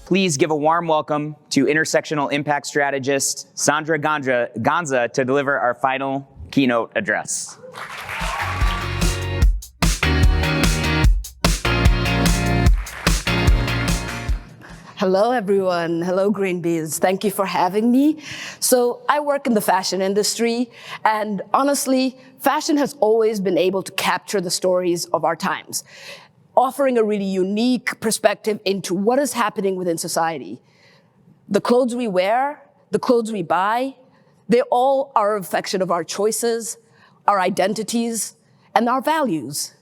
Please give a warm welcome to intersectional impact strategist Sandra Gonza to deliver our final keynote address. Hello, everyone. Hello, Green Bees. Thank you for having me. So I work in the fashion industry, and honestly, fashion has always been able to capture the stories of our times, offering a really unique perspective into what is happening within society. The clothes we wear, the clothes we buy, they all are a reflection of our choices, our identities, and our values.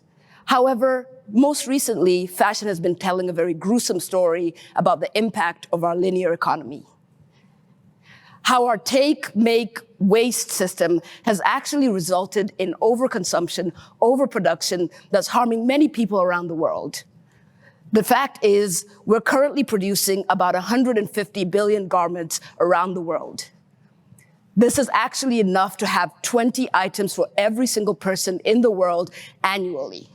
However, most recently, fashion has been telling a very gruesome story about the impact of our linear economy. How our take, make, waste system has actually resulted in overconsumption, overproduction that's harming many people around the world. The fact is, we're currently producing about 150 billion garments around the world. This is actually enough to have 20 items for every single person in the world annually.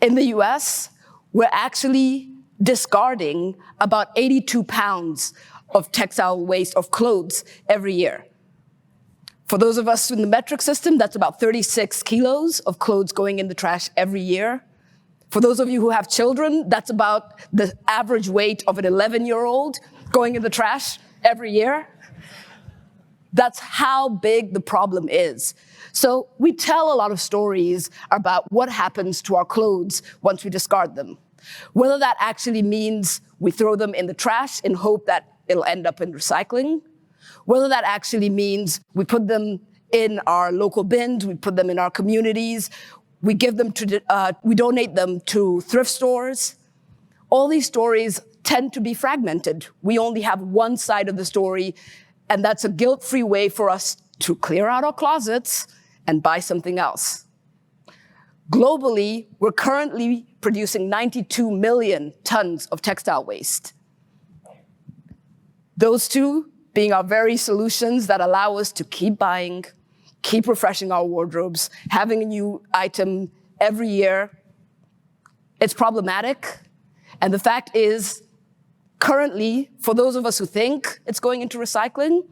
In the US, we're actually discarding about 82 pounds of textile waste of clothes every year. For those of us in the metric system, that's about 36 kilos of clothes going in the trash every year. For those of you who have children, that's about the average weight of an 11-year-old going in the trash every year. That's how big the problem is. So we tell a lot of stories about what happens to our clothes once we discard them. Whether that actually means we throw them in the trash in hope that it'll end up in recycling, whether that actually means we put them in our local bins, we put them in our communities, we donate them to thrift stores. All these stories tend to be fragmented. We only have one side of the story, and that's a guilt-free way for us to clear out our closets and buy something else. Globally, we're currently producing 92 million tons of textile waste. Those two being our very solutions that allow us to keep buying, keep refreshing our wardrobes, having a new item every year. It's problematic. And the fact is, currently, for those of us who think it's going into recycling,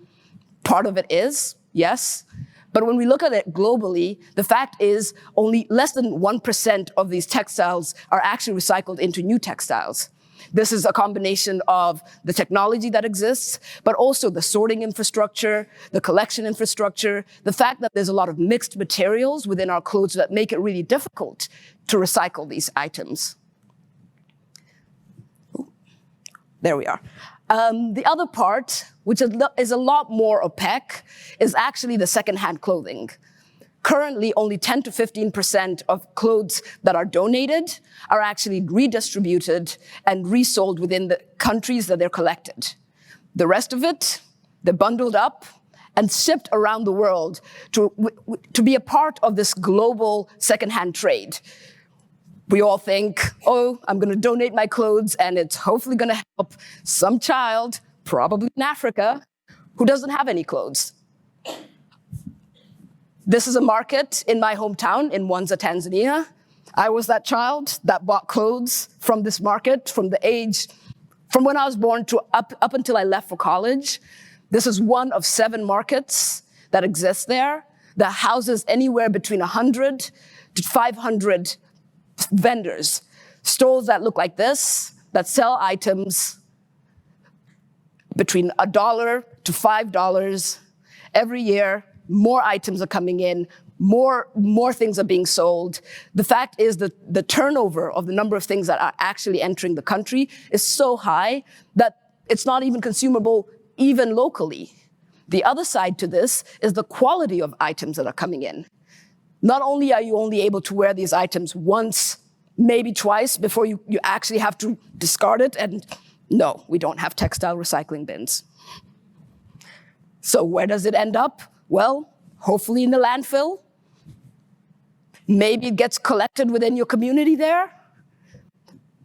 part of it is, yes. But when we look at it globally, the fact is only less than 1% of these textiles are actually recycled into new textiles. This is a combination of the technology that exists, but also the sorting infrastructure, the collection infrastructure, the fact that there's a lot of mixed materials within our clothes that make it really difficult to recycle these items. There we are. The other part, which is a lot more opaque, is actually the secondhand clothing. Currently, only 10 to 15% of clothes that are donated are actually redistributed and resold within the countries that they're collected. The rest of it, they're bundled up and shipped around the world to be a part of this global secondhand trade. We all think, oh, I'm going to donate my clothes, and it's hopefully going to help some child, probably in Africa, who doesn't have any clothes. This is a market in my hometown in Gonza, Tanzania. I was that child that bought clothes from this market from when I was born to up until I left for college. This is one of 7 markets that exist there that houses anywhere between 100 to 500 vendors, stores that look like this, that sell items between $1 to $5 every year. More items are coming in, more things are being sold. The fact is that the turnover of the number of things that are actually entering the country is so high that it's not even consumable even locally. The other side to this is the quality of items that are coming in. Not only are you only able to wear these items once, maybe twice, before you actually have to discard it, and no, we don't have textile recycling bins. So where does it end up? Well, hopefully in the landfill. Maybe it gets collected within your community there.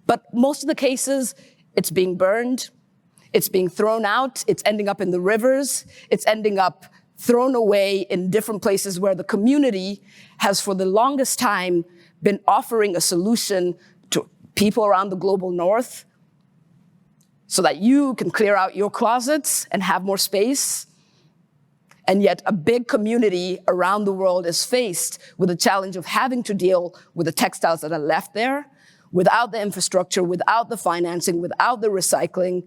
But most of the cases, it's being burned, it's being thrown out, it's ending up in the rivers, it's ending up thrown away in different places where the community has for the longest time been offering a solution people around the global north so that you can clear out your closets and have more space. And yet a big community around the world is faced with the challenge of having to deal with the textiles that are left there, without the infrastructure, without the financing, without the recycling.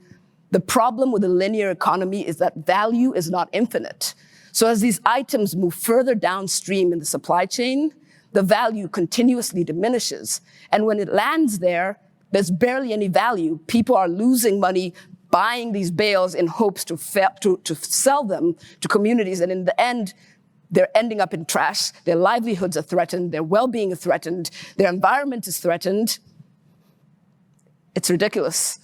The problem with the linear economy is that value is not infinite. So as these items move further downstream in the supply chain, the value continuously diminishes. And when it lands there, there's barely any value. People are losing money buying these bales in hopes to sell them to communities. And in the end, they're ending up in trash. Their livelihoods are threatened. Their well-being is threatened. Their environment is threatened. It's ridiculous.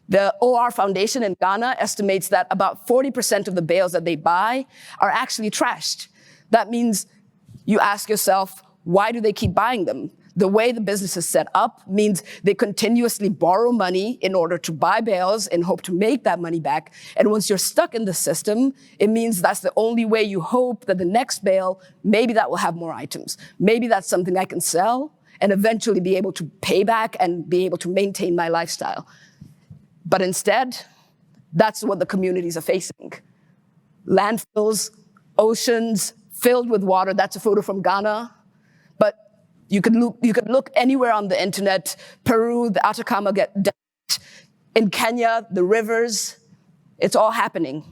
The OR Foundation in Ghana estimates that about 40% of the bales that they buy are actually trashed. That means you ask yourself, why do they keep buying them? The way the business is set up means they continuously borrow money in order to buy bales in hope to make that money back. And once you're stuck in the system, it means that's the only way you hope that the next bale, maybe that will have more items. Maybe that's something I can sell and eventually be able to pay back and be able to maintain my lifestyle. But instead, that's what the communities are facing. Landfills, oceans filled with water. That's a photo from Ghana. But you could look anywhere on the internet. Peru, the Atacama Desert. In Kenya, the rivers. It's all happening.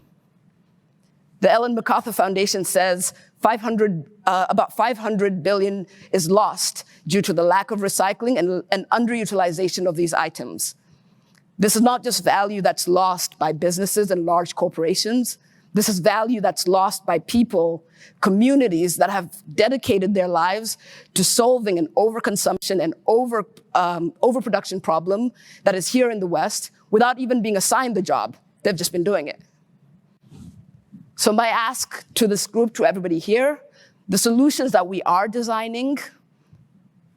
The Ellen MacArthur Foundation says about 500 billion is lost due to the lack of recycling and underutilization of these items. This is not just value that's lost by businesses and large corporations. This is value that's lost by people, communities that have dedicated their lives to solving an overconsumption and overproduction problem that is here in the West without even being assigned the job. They've just been doing it. So my ask to this group, to everybody here, the solutions that we are designing,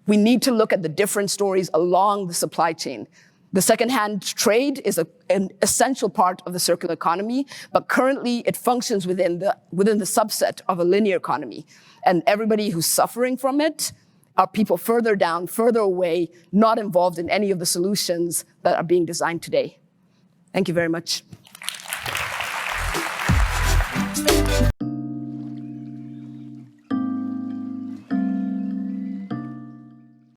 we need to look at the different stories along the supply chain. The secondhand trade is an essential part of the circular economy, but currently it functions within the subset of a linear economy. And everybody who's suffering from it are people further down, further away, not involved in any of the solutions that are being designed today. Thank you very much.